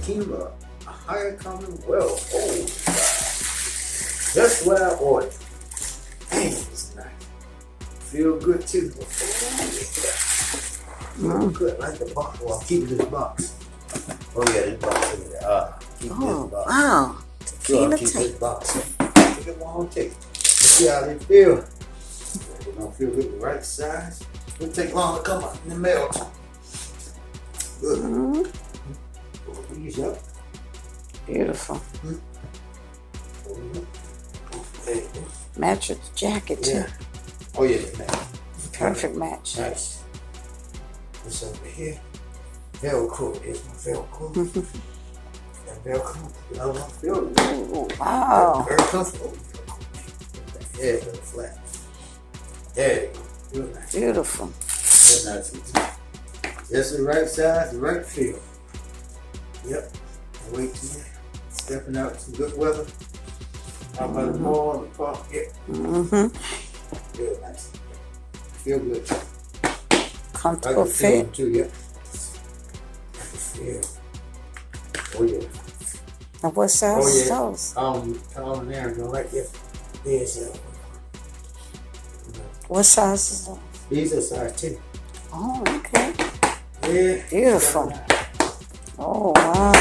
kingdom of a higher commonwealth. Oh, God. Just what I ordered. Dang, it's nice. Feel good too. Oh, yeah. Feel good. Like the box. Well, I'll keep this box. Oh, yeah, this box. Keep this box. Wow. Sure, I'll keep this box. Take it long, take it. Let's see how they feel. They're going to feel good, the right size. It'll take long to come out in the mail. Good. These up. Beautiful. Match with the jacket too. Yeah. Oh yeah, man. Perfect match. Nice. What's over here? Velcro. Here's my Velcro. That Velcro. I don't feel it. Ooh, wow. Very comfortable. Yeah, very flat. There you go. Real nice. Beautiful. Very nice. Just the right size, the right feel. Yep. I wait till stepping out in some good weather. Out by the mall in the park. Yeah. Real nice. Feel good. Comfortable fit. Too, yeah. Yeah. Oh yeah. And what size is those? Colin and Aaron don't like it. There's What size is those? These are size 10. Oh, okay. Yeah. Beautiful. Oh, wow.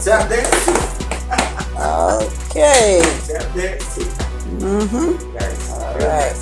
Tap dance too. Okay. Tap dance too. Nice. All right.